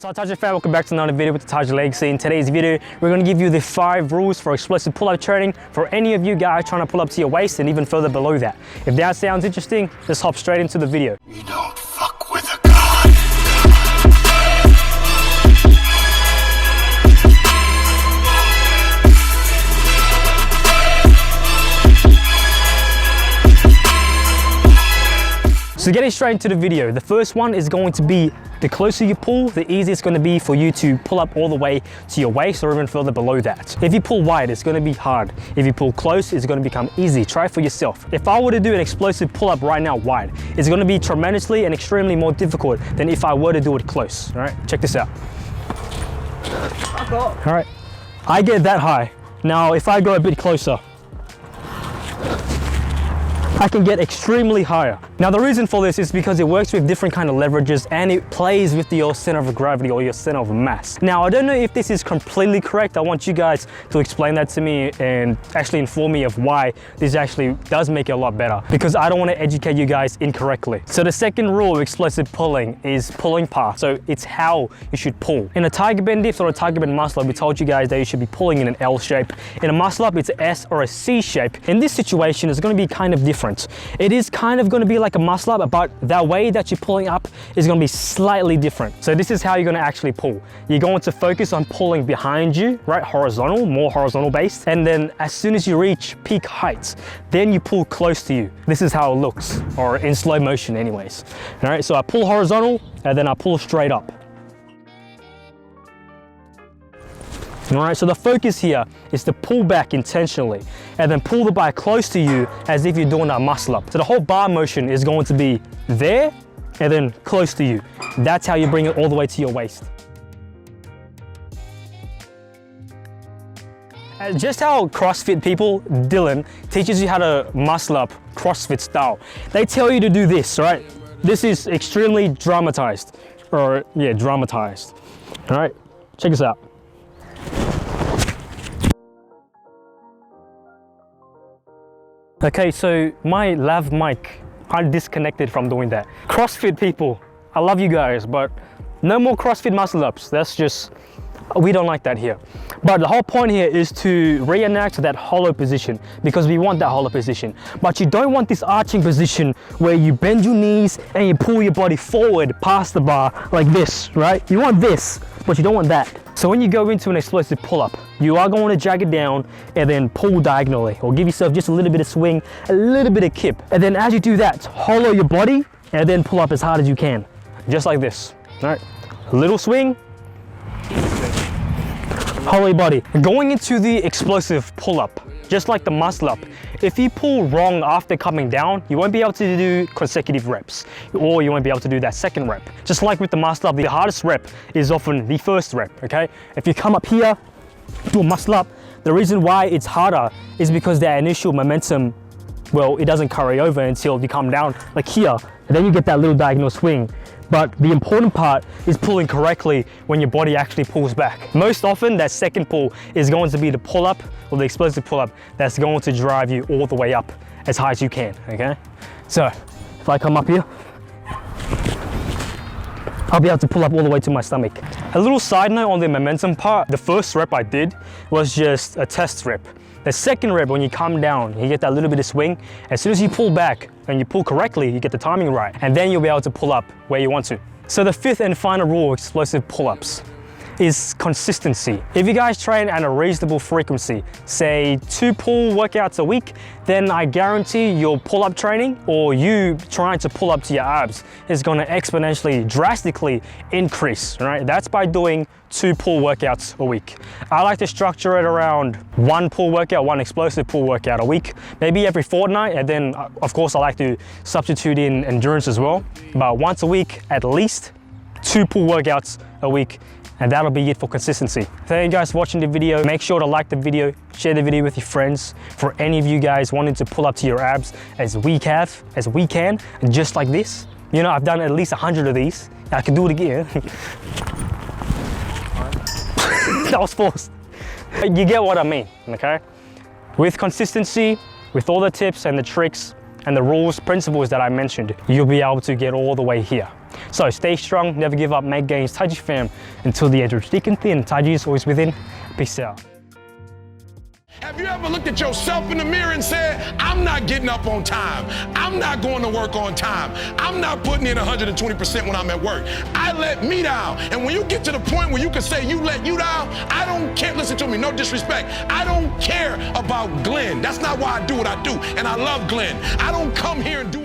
What's up, Taiji Fam? Welcome back to another video with the Taiji Legacy. In today's video, we're going to give you the 5 rules for explosive pull-up training for any of you guys trying to pull up to your waist and even further below that. If that sounds interesting, let's hop straight into the video. You don't fuck with a god. So getting straight into the video, the first one is going to be the closer you pull, the easier it's going to be for you to pull up all the way to your waist or even further below that. If you pull wide, it's going to be hard. If you pull close, it's going to become easy. Try it for yourself. If I were to do an explosive pull up right now wide, it's going to be tremendously and extremely more difficult than if I were to do it close. All right, check this out. All right, I get that high. Now, if I go a bit closer, I can get extremely higher. Now the reason for this is because it works with different kind of leverages and it plays with your center of gravity or your center of mass. Now I don't know if this is completely correct. I want you guys to explain that to me and actually inform me of why this actually does make it a lot better, because I don't want to educate you guys incorrectly. So the second rule of explosive pulling is pulling path. So it's how you should pull. In a tiger bend dips or a tiger bend muscle up, we told you guys that you should be pulling in an L shape. In a muscle up, it's an S or a C shape. In this situation, it's going to be kind of different. It is kind of going to be like a muscle up, but that way that you're pulling up is going to be slightly different. So this is how you're going to actually pull. You're going to focus on pulling behind you, right? Horizontal, more horizontal based. And then as soon as you reach peak heights, then you pull close to you. This is how it looks, or in slow motion anyways. All right, so I pull horizontal and then I pull straight up. All right, so the focus here is to pull back intentionally and then pull the bar close to you as if you're doing a muscle up. So the whole bar motion is going to be there and then close to you. That's how you bring it all the way to your waist. Just how CrossFit people, Dylan, teaches you how to muscle up CrossFit style. They tell you to do this, right? This is extremely dramatized, or yeah, dramatized. All right, check this out. Okay, so my lav mic, I disconnected from doing that. CrossFit people, I love you guys, but no more CrossFit muscle ups. That's just, we don't like that here. But the whole point here is to reenact that hollow position, because we want that hollow position. But you don't want this arching position where you bend your knees and you pull your body forward past the bar like this, right? You want this, but you don't want that. So when you go into an explosive pull-up, you are going to drag it down and then pull diagonally, or give yourself just a little bit of swing, a little bit of kip. And then as you do that, hollow your body and then pull up as hard as you can. Just like this, all right? A little swing, hollow your body. Going into the explosive pull-up, just like the muscle up, if you pull wrong after coming down, you won't be able to do consecutive reps, or you won't be able to do that second rep. Just like with the muscle up, the hardest rep is often the first rep, okay? If you come up here, do a muscle up, the reason why it's harder is because that initial momentum, well, it doesn't carry over until you come down like here, and then you get that little diagonal swing. But the important part is pulling correctly when your body actually pulls back. Most often, that second pull is going to be the pull-up or the explosive pull-up that's going to drive you all the way up as high as you can, okay? So, if I come up here, I'll be able to pull up all the way to my stomach. A little side note on the momentum part, the first rep I did was just a test rep. The second rep, when you come down, you get that little bit of swing. As soon as you pull back and you pull correctly, you get the timing right, and then you'll be able to pull up where you want to. So the fifth and final rule of explosive pull-ups is consistency. If you guys train at a reasonable frequency, say 2 pull workouts a week, then I guarantee your pull-up training, or you trying to pull up to your abs, is going to exponentially, drastically increase, right? That's by doing 2 pull workouts a week. I like to structure it around 1 pull workout, 1 explosive pull workout a week, maybe every fortnight, and then of course I like to substitute in endurance as well. But once a week, at least 2 pull workouts a week. And that'll be it for consistency. Thank you guys for watching the video. Make sure to like the video, share the video with your friends. For any of you guys wanting to pull up to your abs as we can, just like this. You know, I've done at least 100 of these. I can do it again. That was forced. You get what I mean, okay? With consistency, with all the tips and the tricks, and the rules, principles that I mentioned, you'll be able to get all the way here. So stay strong, never give up, make gains. Taiji Fam, until the end, thick and thin. Taiji is always within. Peace out. Have you ever looked at yourself in the mirror and said, I'm not getting up on time. I'm not going to work on time. I'm not putting in 120% when I'm at work. I let me down. And when you get to the point where you can say you let you down, I don't care. Listen to me, no disrespect. I don't care about Glenn. That's not why I do what I do. And I love Glenn. I don't come here and do